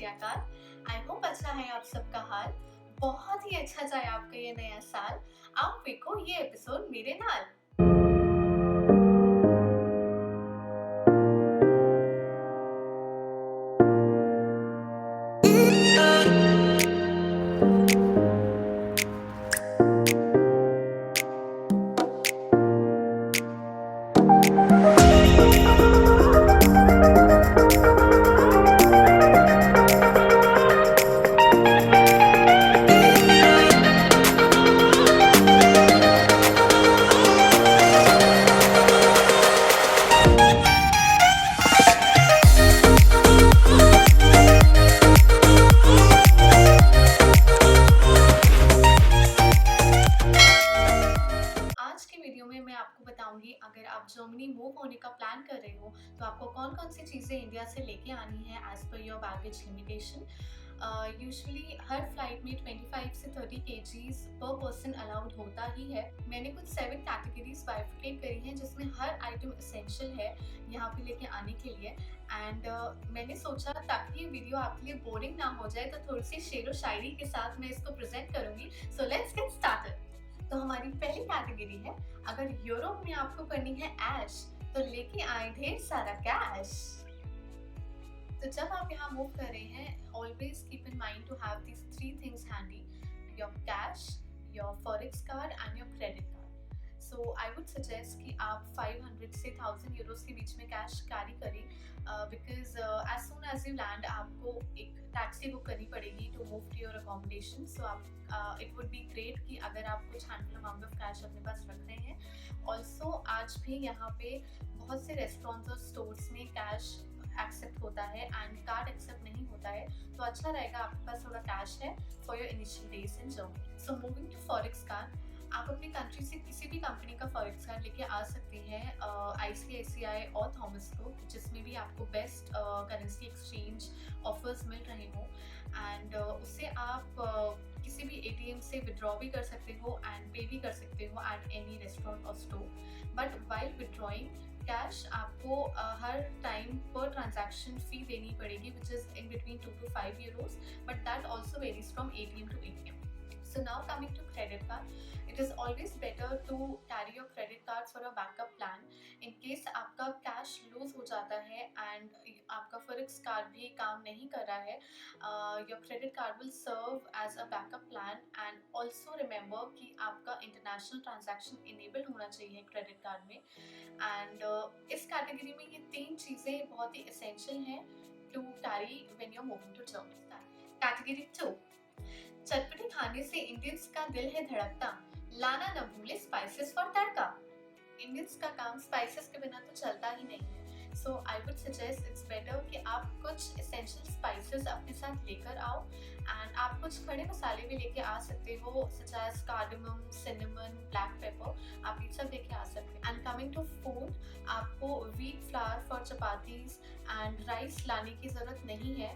श्री अकाल। I hope अच्छा है आप सबका हाल। बहुत ही अच्छा जाए आपका ये नया साल। आप देखो ये एपिसोड मेरे नाल। आज की वीडियो में मैं आपको बताऊंगी अगर आप जर्मनी मूव होने का प्लान कर रहे हो तो आपको कौन कौन सी चीज़ें इंडिया से लेके आनी है as per your baggage limitation. Usually हर फ्लाइट में 25 से 30 केजीज पर पर्सन अलाउड होता ही है। मैंने कुछ 7 कैटेगरीज बाइफरकेट करी हैं जिसमें हर आइटम एसेंशियल है यहाँ पे लेके आने के लिए। एंड मैंने सोचा ताकि ये वीडियो आपके लिए बोरिंग ना हो जाए तो थोड़ी सी शेरो शायरी के साथ मैं इसको प्रेजेंट करूंगी। So let's get started. तो हमारी पहली कैटेगरी है, अगर यूरोप में आपको करनी है ऐश तो लेके आए ढेर सारा कैश। तो जब आप यहाँ मूव कर रहे हैं, always keep in mind to have these 3 things handy: your cash, your forex card and your credit card. So I would suggest कि आप 500 से 1000 यूरोस के बीच में कैश कैरी करें, because as soon as you land आपको एक taxi book करनी पड़ेगी to move to your accommodation. So आप इट वुड बी ग्रेट कि अगर आप कुछ हैंडफुल अमाउंट ऑफ कैश अपने पास रख रहे हैं। ऑल्सो आज भी यहाँ पे बहुत से रेस्टोरेंट्स और स्टोर्स में कैश एक्सेप्ट होता है एंड कार्ड एक्सेप्ट नहीं होता है, तो अच्छा रहेगा आपके पास थोड़ा कैश है for your initial days in Germany. So moving to forex card, आप अपनी कंट्री से किसी भी कंपनी का फॉरेक्स कार्ड लेके आ सकते हैं, ICICI और थॉमस को, जिसमें भी आपको बेस्ट करेंसी एक्सचेंज ऑफर्स मिल रहे हो। एंड उससे आप किसी भी ATM से विड्रॉ भी कर सकते हो एंड पे भी कर सकते हो एट एनी रेस्टोरेंट और store. But while withdrawing cash आपको हर टाइम पर ट्रांजैक्शन फी देनी पड़ेगी, which is in between 2 to 5 euros, but that also varies from ATM to ATM. So now coming to credit card, it is always better to carry your credit card for a backup plan in case आपका cash loose हो जाता है and आपका forex card भी काम नहीं कर रहा है। Your credit card will serve as a backup plan. And also remember कि आपका इंटरनेशनल ट्रांजैक्शन इनेबल होना चाहिए क्रेडिट कार्ड में। एंड इस कैटेगरी में ये 3 चीज़ें बहुत ही एसेंशियल हैं to carry when you are moving to Germany. Category 2, चटपटी खाने से इंडियंस का दिल है धड़कता, लाना न भूले स्पाइसेस फॉर तड़का। इंडियंस का काम स्पाइसेस के बिना तो चलता ही नहीं है। So I would suggest it's better कि आप कुछ एसेंशियल स्पाइसेस अपने साथ लेकर आओ एंड आप कुछ खड़े मसाले भी लेके आ सकते हो, such as cardamom, cinnamon, black pepper, आप ये सब लेके आ सकते हैं। एंड कमिंग टू फूड, आपको wheat flour for chapatis and rice लाने की ज़रूरत नहीं है,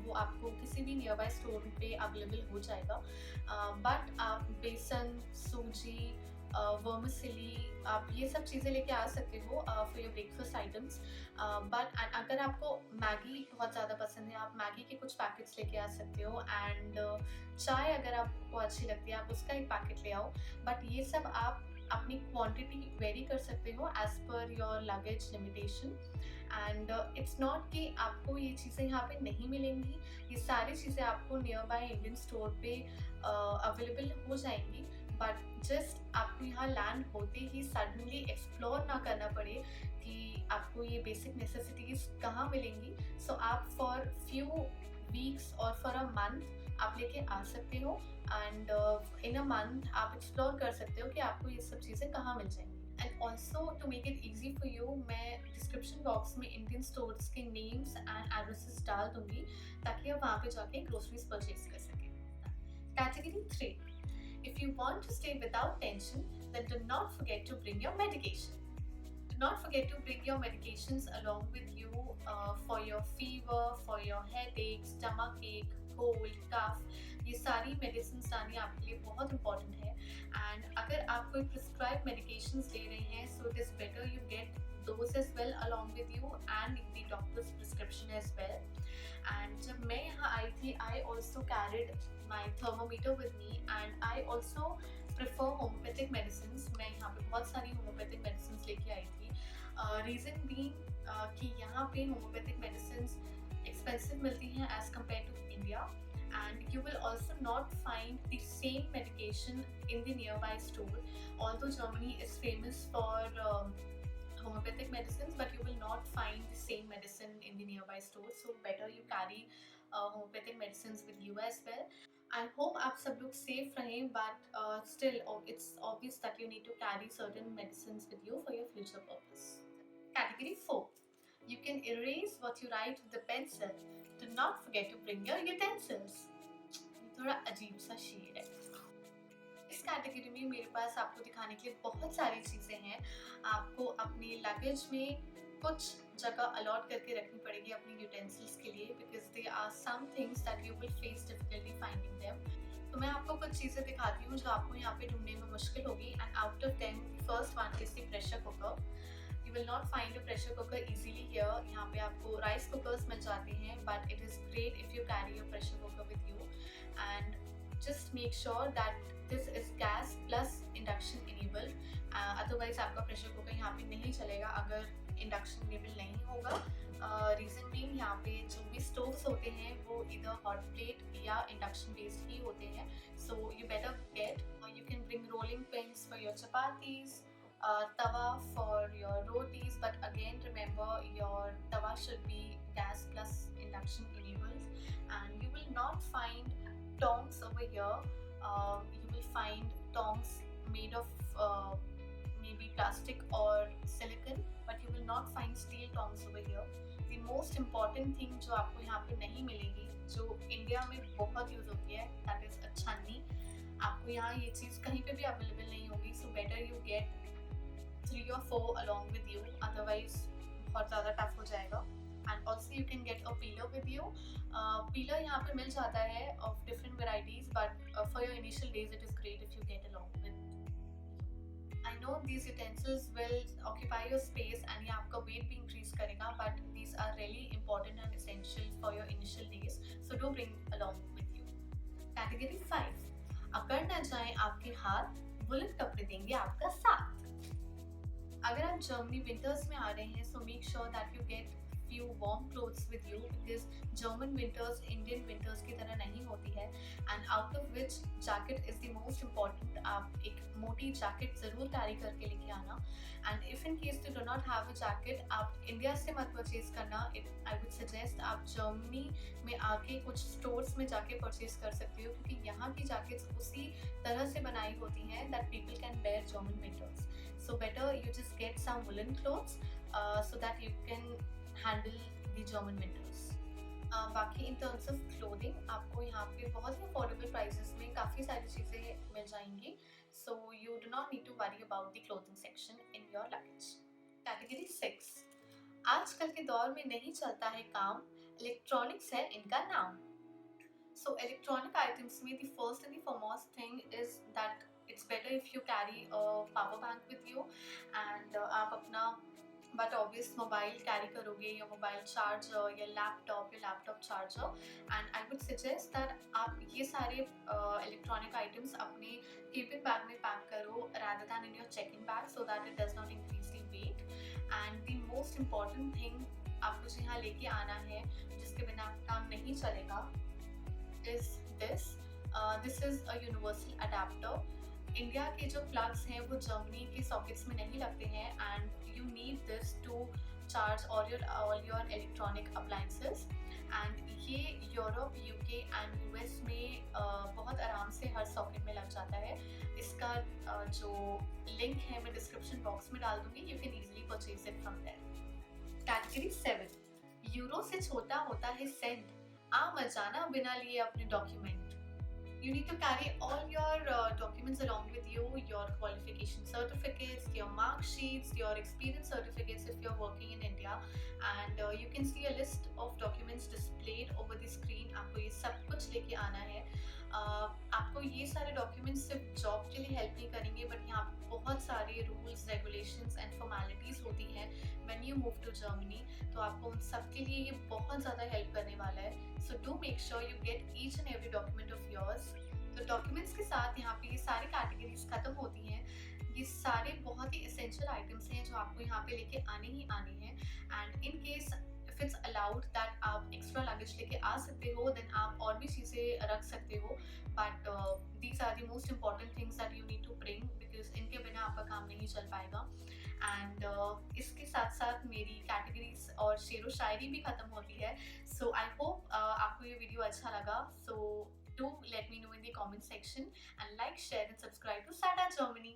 वो आपको किसी भी नियर बाय स्टोर पे अवेलेबल हो जाएगा। बट आप बेसन, सूजी, वर्मिसेली, आप ये सब चीज़ें लेके आ सकते हो for your breakfast items. But अगर आपको मैगी बहुत ज़्यादा पसंद है, आप मैगी के कुछ पैकेट्स लेके आ सकते हो। एंड चाय अगर आपको अच्छी लगती है, आप उसका एक पैकेट ले आओ। बट ये सब आप अपनी क्वांटिटी वेरी कर सकते हो as per your luggage limitation. And it's not कि आपको ये चीज़ें यहाँ पे नहीं मिलेंगी, ये सारी चीज़ें आपको नियर बाय इंडियन स्टोर पे अवेलेबल हो जाएंगी। बट जस्ट आपको यहाँ लैंड होते ही सडनली एक्सप्लोर ना करना पड़े कि आपको ये बेसिक नेसेसिटीज़ कहाँ मिलेंगी। सो आप फॉर फ्यू वीक्स और फॉर अ मंथ आप लेके आ सकते हो एंड इन अ मंथ आप एक्सप्लोर कर सकते हो कि आपको ये सब चीज़ें कहाँ मिल जाएंगी। And also to make it easy for you, मैं डिस्क्रिप्शन बॉक्स में इंडियन स्टोर्स के नेम्स एंड एड्रेसेस डाल दूंगी ताकि आप वहाँ पे जाके ग्रोसरीज परचेज कर सकें। Category 3, if you want to stay without tension, then do not forget to bring your medication. Do not forget to bring your medications along with you for your fever, for your headache, stomach ache, cold, cough. ये सारी medicine लानी आपके लिए बहुत important है। And अगर आप कोई प्रिस्क्राइब मेडिकेशंस ले रहे हैं, so it is better you get those as well along with you and the doctor's prescription as well. And जब मैं यहाँ आई थी, I also carried my thermometer with me, and I also prefer homeopathic medicine. मैं यहाँ पे बहुत सारी homeopathic medicine लेके आई थी। रीज़न बीइंग कि यहाँ पे होम्योपैथिक मेडिसिन एक्सपेंसिव मिलती हैं as compare to India, and you will also not find the same medication in the nearby store. Although Germany is famous for homeopathic medicines, but you will not find the same medicine in the nearby store, so better you carry homeopathic medicines with you as well. I hope आप सब लोग safe रहें, but still it's obvious that you need to carry certain medicines with you for your future purpose. Category 4. You can erase what you write with the pencil. Do not forget to bring your utensils. थोड़ा अजीब सा shade है। इस category में मेरे पास आपको दिखाने के लिए बहुत सारी चीज़ें हैं। आपको अपने लगेज में कुछ जगह अलॉट करके रखनी पड़ेगी अपनी यूटेंसिल्स के लिए, because they are some things that you will face difficulty finding them. तो मैं आपको कुछ चीज़ें दिखाती हूँ जो आपको यहाँ पे ढूंढने में मुश्किल होगी। And out of 10 first one is the pressure cooker. You will not find a pressure cooker easily here. यहाँ पे आपको राइस कुकर्स मिल जाते हैं, but it is great if you carry a pressure cooker with you. And just make sure that this is gas plus induction enabled. Otherwise आपका pressure cooker यहाँ पे नहीं चलेगा अगर induction enabled नहीं होगा। रीज़न बीइंग यहाँ पे जो भी स्टोव्स होते हैं वो इधर हॉट प्लेट या इंडक्शन बेस्ड ही होते हैं। So you better get, you can bring rolling pins for your chapatis, tawa for your rotis, but again remember your tawa should be gas plus induction enabled. And you will not find tongs over here. You will find tongs made of maybe plastic or silicone, but you will not find steel tongs over here. The most important thing जो आपको यहाँ पे नहीं मिलेगी, जो India में बहुत use होती है, that is a छन्नी। आपको यहाँ ये चीज़ कहीं पे भी अवेलेबल नहीं होगी, so better you get 3 or 4 along with you, otherwise बहुत ज़्यादा टफ हो जाएगा। And also you can get a peeler with you. Peeler यहाँ पे मिल जाता है of different varieties, but for your initial days it is great if you get along with. I know these utensils will occupy your space and ये आपका weight भी increase करेगा, but these are really important and essential for your initial days, so do bring along with you. Category 5. अगर ना जाए आपके हाथ, woollen कपड़े देंगे आपका साथ। अगर आप जर्मनी विंटर्स में आ रहे हैं, so make sure that you get few warm clothes with you, because German winters Indian winters की तरह नहीं होती है, and out of which jacket is the most important. आप एक मोटी जैकेट ज़रूर कैरी करके लेके आना, and if in case you do not have a jacket, आप इंडिया से मत परचेज करना। I would suggest आप जर्मनी में आके कुछ स्टोर्स में जाके परचेज कर सकते हो, क्योंकि यहाँ की जैकेट्स उसी तरह से बनाई होती हैं that people can bear German winters. So better you just get some woolen clothes so that you can handle the German winters. बाकी in terms of clothing आपको यहाँ पे बहुत ही affordable prices में काफ़ी सारी चीज़ें मिल जाएंगी, so you do not need to worry about the clothing section in your luggage. Category 6. आजकल के दौर में नहीं चलता है काम, इलेक्ट्रॉनिक्स है इनका नाम। So electronic items में the first and the foremost thing is that it's better if you carry a power bank with you, and आप अपना बट ऑब्वियस मोबाइल कैरी करोगे, या मोबाइल चार्जर या laptop charger. And I would suggest that आप ये सारे electronic items अपने cabin bag में पैक करो rather than in your check-in bag, so that it does not increase the weight. And the most important thing आपको जो यहाँ लेके आना है, जिसके बिना आपका काम नहीं चलेगा, is this. This is a universal adapter. India के जो प्लग्स हैं वो जर्मनी के सॉकेट्स में नहीं लगते हैं, and you need this to charge all your electronic appliances. And ये यूरोप, यूके एंड यूएस में बहुत आराम से हर सॉकेट में लग जाता है। इसका जो लिंक है मैं डिस्क्रिप्शन बॉक्स में डाल दूंगी, you can easily purchase it from there. Category 7. Euro से छोटा होता है सेंट, आ मत जाना बिना लिए अपने document. You need to carry all your documents along with you, your qualification certificates, your mark sheets, your experience certificates if you're working in India, and you can see a list of documents displayed over the screen. आपको ये सब कुछ लेके आना है। आपको ये सारे डॉक्यूमेंट्स सिर्फ जॉब के लिए हेल्प नहीं करेंगे, बट यहाँ पे बहुत सारे रूल्स, रेगुलेशंस एंड फॉर्मेलिटीज़ होती हैं when you move to Germany. तो आपको उन सब के लिए ये बहुत ज़्यादा हेल्प करने वाला है। So do make sure you get each and every document of yours. तो डॉक्यूमेंट्स के साथ यहाँ पे ये सारी कैटेगरीज खत्म होती हैं। ये सारे बहुत ही एसेंशियल आइटम्स हैं जो आपको यहाँ पे लेके आने ही आने हैं। And in case if it's allowed that आप एक्स्ट्रा लगेज लेके आ सकते हो, देन आप और भी चीज़ें रख सकते हो, but these are the most important things that you need to bring, because इनके बिना आपका काम नहीं चल पाएगा। एंड इसके साथ साथ मेरी कैटेगरीज और शेरो शायरी भी ख़त्म होती है। सो आई होप आपको ये वीडियो अच्छा लगा। सो do let me know in the comment section and like, share and subscribe to SATA Germany.